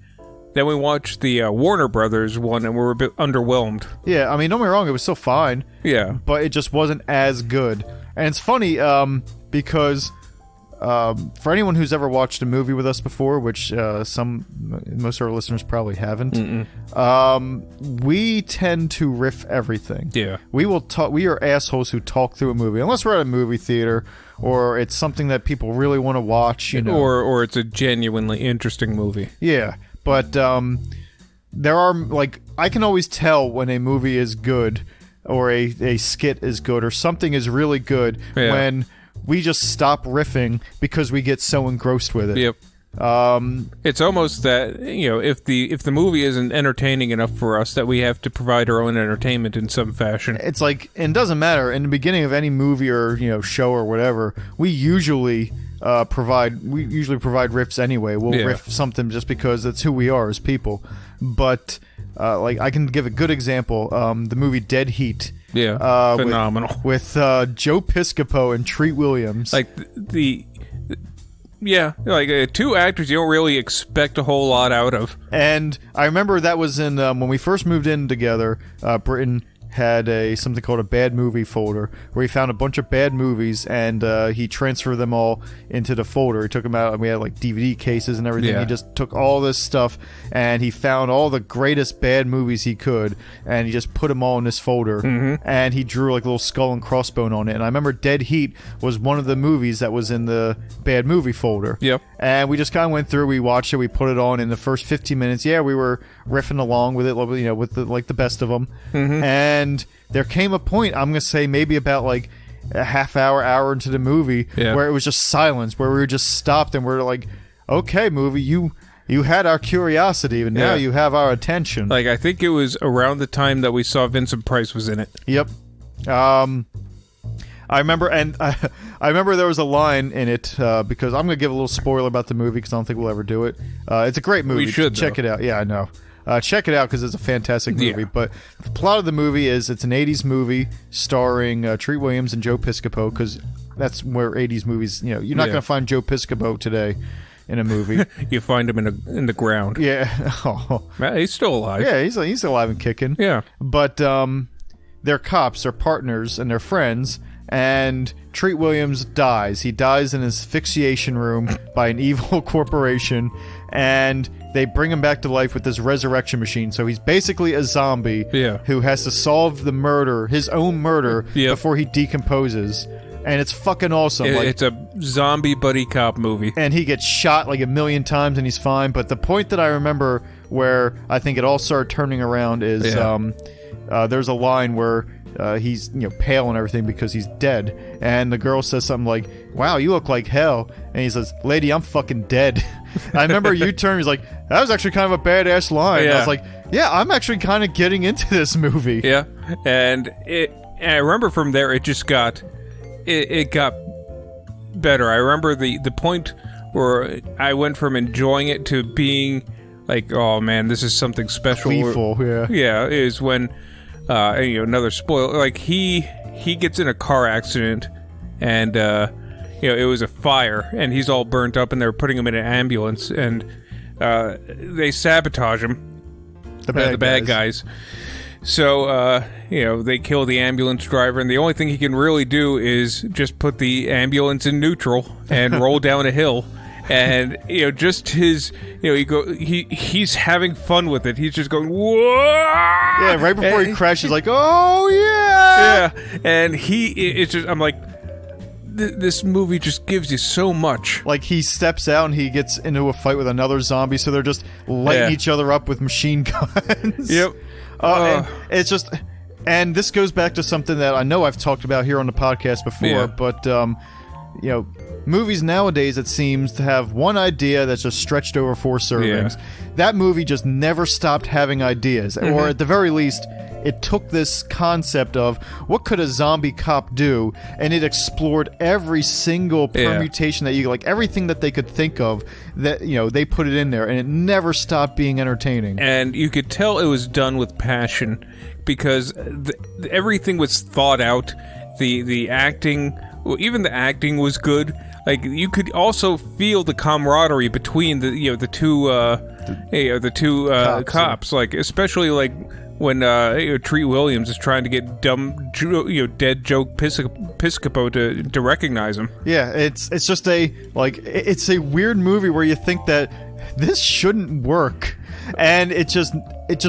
then we watched the Warner Brothers one, and we were a bit underwhelmed. Yeah, I mean, don't get me wrong, it was still fine. Yeah. But it just wasn't as good. And it's funny, because for anyone who's ever watched a movie with us before, which most of our listeners probably haven't, we tend to riff everything. Yeah. We will talk. We are assholes who talk through a movie, unless we're at a movie theater or it's something that people really want to watch, you know, or it's a genuinely interesting movie. Yeah, but there are, like, I can always tell when a movie is good or a skit is good or something is really good when we just stop riffing because we get so engrossed with it. Yep. It's almost that, you know, if the movie isn't entertaining enough for us, that we have to provide our own entertainment in some fashion. It's like, and it doesn't matter, in the beginning of any movie or, you know, show or whatever, we usually provide riffs anyway. We'll riff something just because that's who we are as people. But like, I can give a good example. The movie Dead Heat. Yeah, phenomenal. With Joe Piscopo and Treat Williams. Like, two actors you don't really expect a whole lot out of. And I remember that was in, when we first moved in together, Britton had something called a bad movie folder, where he found a bunch of bad movies and he transferred them all into the folder. He took them out, and we had like DVD cases and everything. He just took all this stuff and he found all the greatest bad movies he could, and he just put them all in this folder. And he drew like a little skull and crossbone on it. And I remember Dead Heat was one of the movies that was in the bad movie folder. Yep. And we just kind of went through, we watched it, we put it on. In the first 15 minutes, we were riffing along with it, you know, with the best of them. And there came a point, I'm gonna say maybe about like a half hour into the movie, where it was just silence, where we were just stopped and we're like, okay, movie, you had our curiosity, but now you have our attention. Like, I think it was around the time that we saw Vincent Price was in it. Yep. I remember, and I remember there was a line in it, because I'm going to give a little spoiler about the movie because I don't think we'll ever do it. It's a great movie. We should, check it out. Yeah, I know. Check it out because it's a fantastic movie. But the plot of the movie is it's an 80s movie starring Treat Williams and Joe Piscopo, because that's where 80s movies, you know, you're not going to find Joe Piscopo today in a movie. You find him in the ground. Yeah. He's still alive. Yeah, he's still alive and kicking. Yeah. But they're cops, they're partners, and they're friends. And Treat Williams dies. He dies in his asphyxiation room by an evil corporation, and they bring him back to life with this resurrection machine. So he's basically a zombie who has to solve the murder, his own murder, before he decomposes. And it's fucking awesome. It's a zombie buddy cop movie. And he gets shot like a million times and he's fine. But the point that I remember where I think it all started turning around is there's a line where he's, you know, pale and everything because he's dead, and the girl says something like, "Wow, you look like hell," and he says, "Lady, I'm fucking dead." I remember you turned, he's like, "That was actually kind of a badass line." And I was like, "Yeah, I'm actually kind of getting into this movie." Yeah, and I remember from there it just got it got better. I remember the point where I went from enjoying it to being like, "Oh man, this is something special." Gleeful, yeah, is when. You know, another spoiler. Like, he gets in a car accident, and you know, it was a fire, and he's all burnt up, and they're putting him in an ambulance, and they sabotage him. The bad guys. So you know, they kill the ambulance driver, and the only thing he can really do is just put the ambulance in neutral and roll down a hill. And, you know, just his, you know, he's having fun with it. He's just going, whoa! Yeah, right before he crashes, like, oh, yeah! Yeah, and it's just, I'm like, this movie just gives you so much. Like, he steps out and he gets into a fight with another zombie, so they're just lighting each other up with machine guns. Yep. And it's just, and this goes back to something that I know I've talked about here on the podcast before, but, you know, movies nowadays, it seems to have one idea that's just stretched over 4 servings. That movie just never stopped having ideas, or at the very least, it took this concept of what could a zombie cop do, and it explored every single permutation that you like, everything that they could think of. That, you know, they put it in there, and it never stopped being entertaining. And you could tell it was done with passion because everything was thought out. The acting. Well, even the acting was good. Like, you could also feel the camaraderie between the two cops. Like, especially like when Treat Williams is trying to get dead Joe Piscopo to recognize him. Yeah, it's just it's a weird movie where you think that this shouldn't work, and it just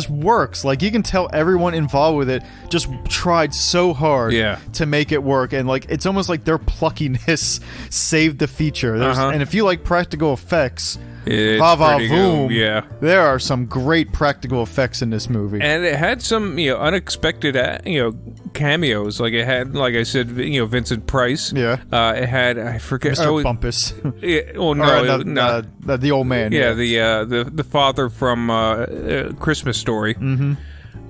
works. Like, you can tell everyone involved with it just tried so hard to make it work, and like it's almost like their pluckiness saved the feature. And if you like practical effects, Boom. Yeah, there are some great practical effects in this movie, and it had some unexpected cameos. Like, it had, like I said, Vincent Price. Yeah, it had, I forget, Mr. Bumpus. No, the old man. Yeah, the father from Christmas Story. Mm-hmm.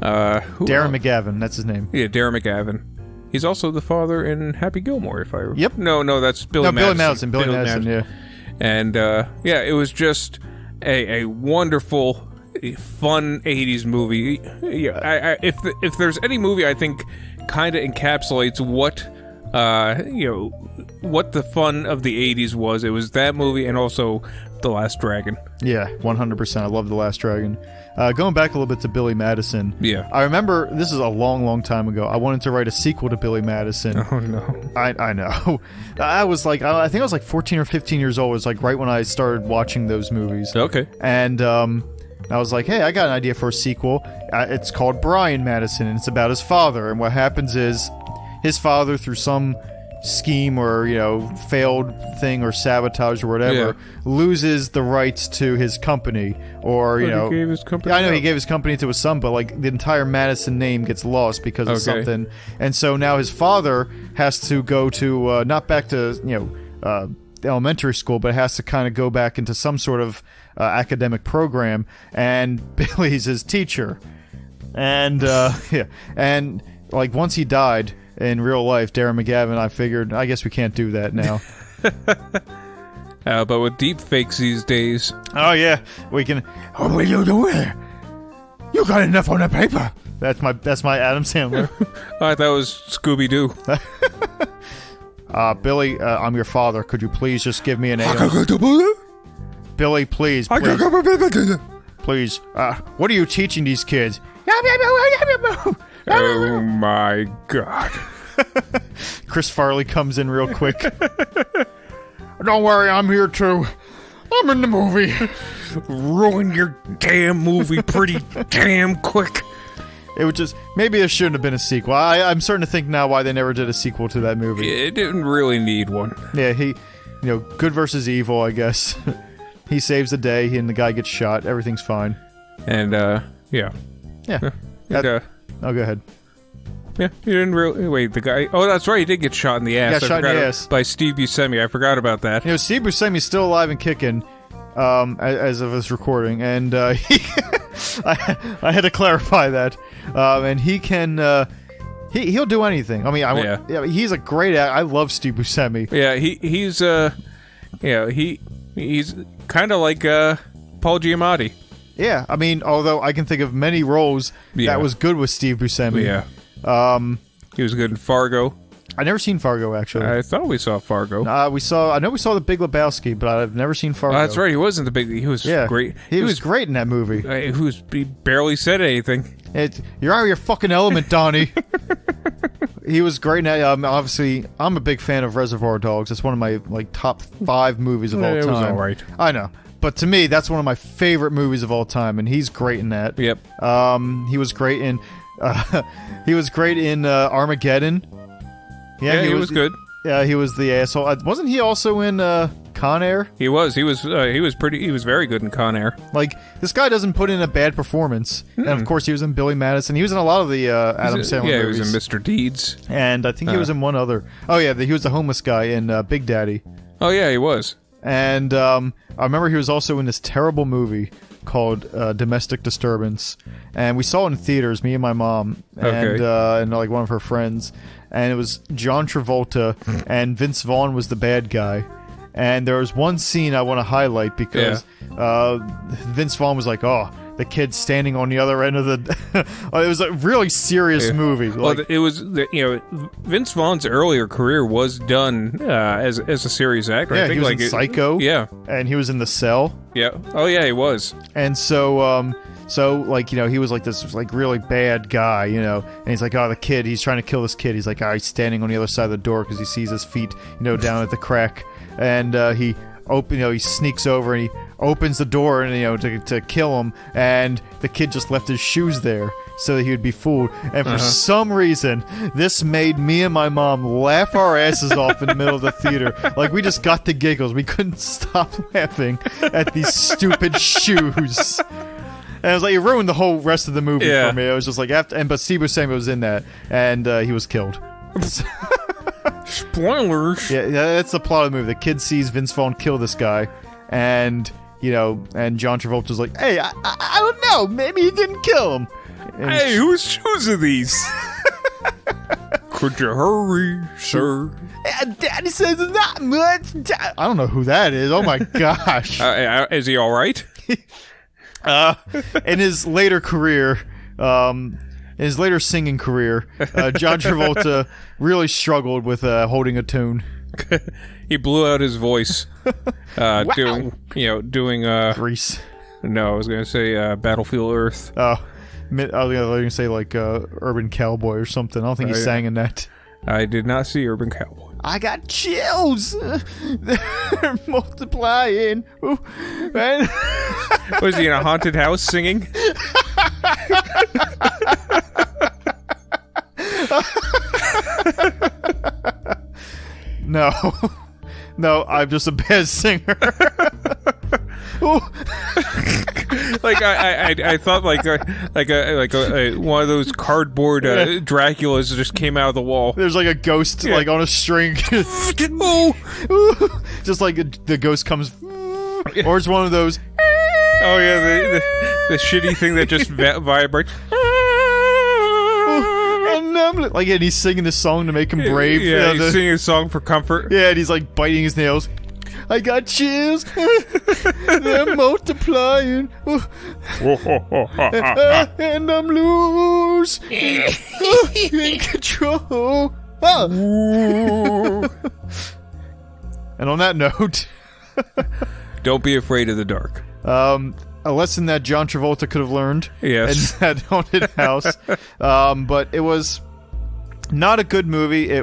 Darren McGavin, that's his name. Yeah, Darren McGavin. He's also the father in Happy Gilmore. If I Yep. No, that's Billy Madison. Billy Madison. Yeah. And it was just a wonderful, fun 80s movie. Yeah, if there's any movie I think kind of encapsulates what the fun of the 80s was, it was that movie, and also The Last Dragon. Yeah, 100%. I love The Last Dragon. Going back a little bit to Billy Madison. Yeah. I remember, this is a long, long time ago, I wanted to write a sequel to Billy Madison. Oh, no. I know. I was like, I think I was like 14 or 15 years old. It was like right when I started watching those movies. Okay. And I was like, hey, I got an idea for a sequel. It's called Brian Madison, and it's about his father. And what happens is, his father, through some scheme or failed thing or sabotage or whatever, loses the rights to his company, or he gave his company. I know he gave his company to his son, but like the entire Madison name gets lost because of something, and so now his father has to go to not back to elementary school, but has to kind of go back into some sort of academic program, and Billy's his teacher, and and like once he died in real life, Darren McGavin, I figured, I guess we can't do that now. But with deep fakes these days... Oh, yeah. We can... What will you do with it? You got enough on the paper. That's my Adam Sandler. I thought it was Scooby-Doo. Billy, I'm your father. Could you please just give me an A? Billy, please. Please. What are you teaching these kids? Oh my God. Chris Farley comes in real quick. Don't worry, I'm here too. I'm in the movie. Ruin your damn movie pretty damn quick. It would just... Maybe there shouldn't have been a sequel. I'm starting to think now why they never did a sequel to that movie. It didn't really need one. Yeah, good versus evil, I guess. He saves the day, and the guy gets shot. Everything's fine. And, yeah. Oh, go ahead. Yeah, he didn't really... Wait, the guy... Oh, that's right, he did get shot in the ass. Yeah, shot in the ass. By Steve Buscemi. I forgot about that. Steve Buscemi's still alive and kicking, as of this recording, and, I had to clarify that. And he can... He'll do anything. I mean, he's a great actor. I love Steve Buscemi. Yeah, he's kind of like, Paul Giamatti. Yeah, I mean, although I can think of many roles that was good with Steve Buscemi. Yeah. He was good in Fargo. I never seen Fargo, actually. I thought we saw Fargo. I know we saw The Big Lebowski, but I've never seen Fargo. Oh, that's right. He wasn't the big... He was great. He was great in that movie. He barely said anything. You're out of your fucking element, Donnie. He was great in that. Obviously, I'm a big fan of Reservoir Dogs. It's one of my top 5 movies of all time. It was all right. I know. But to me, that's one of my favorite movies of all time, and he's great in that. Yep. He was great in... Armageddon. Yeah, he was good. Yeah, he was the asshole. Wasn't he also in Con Air? He was. He was very good in Con Air. Like, this guy doesn't put in a bad performance. And of course, he was in Billy Madison. He was in a lot of the Adam Sandler movies. Yeah, he was in Mr. Deeds. And I think he was in one other. Oh yeah, he was the homeless guy in Big Daddy. Oh yeah, he was. And I remember he was also in this terrible movie called Domestic Disturbance, and we saw it in theaters, me and my mom, and like one of her friends, and it was John Travolta, and Vince Vaughn was the bad guy. And there was one scene I want to highlight because Vince Vaughn was like, "Oh, the kid standing on the other end of the." It was a really serious movie. Well, it was Vince Vaughn's earlier career was done as a serious actor. Yeah, I think he was in Psycho. Yeah, and he was in The Cell. Yeah. Oh yeah, he was. And so So, like, you know, he was like this like really bad guy, you know, and he's like, oh, the kid, he's trying to kill this kid. He's like, oh, he's standing on the other side of the door because he sees his feet, you know, down at the crack, and he sneaks over and he opens the door and, you know, to kill him, and the kid just left his shoes there so that he would be fooled. And for some reason, this made me and my mom laugh our asses off in the middle of the theater. Like, we just got the giggles. We couldn't stop laughing at these stupid shoes. And I was like, it ruined the whole rest of the movie for me. It was just like, but Steve Buscemi was in that, and he was killed. Spoilers. Yeah, that's the plot of the movie. The kid sees Vince Vaughn kill this guy, and, you know, and John Travolta's like, hey, I don't know, maybe he didn't kill him. And hey, whose shoes are these? Could you hurry, sir? Daddy says it's not much. I don't know who that is. Oh my gosh. Is he all right? In his later career, in his later singing career, John Travolta really struggled with holding a tune. He blew out his voice doing Grease. No, I was gonna say Battlefield Earth. Oh. I was going to say, like, Urban Cowboy or something. I don't think he sang in that. I did not see Urban Cowboy. I got chills. They're multiplying. Ooh. Man. Was he in a haunted house singing? No. No, I'm just a bad singer. Like I thought like one of those cardboard Draculas just came out of the wall. There's like a ghost like on a string. Just like the ghost comes, or it's one of those. Oh yeah, the shitty thing that just vibrates. And he's singing this song to make him brave. Yeah, he's singing a song for comfort. Yeah, and he's like biting his nails. I got chills. They're multiplying. And I'm loose. In control. And on that note, don't be afraid of the dark. A lesson that John Travolta could have learned in that haunted house. But it was not a good movie.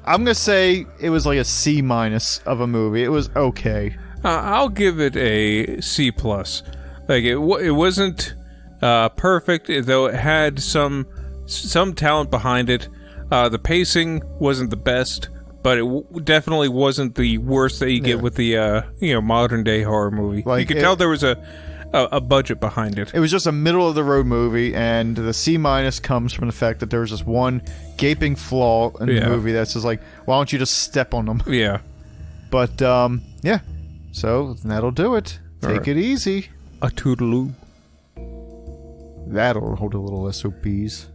I'm gonna say it was like a C- of a movie. It was okay. I'll give it a C+. Like it wasn't perfect, though it had some talent behind it. The pacing wasn't the best, but it definitely wasn't the worst that you get with the modern day horror movie. Like, you could tell there was a budget behind it. It was just a middle of the road movie, and the C- comes from the fact that there was just one gaping flaw in the movie that's just like, why don't you just step on them? Yeah. But yeah, so that'll do it. Take it easy. A toodaloo. That'll hold a little SOPs.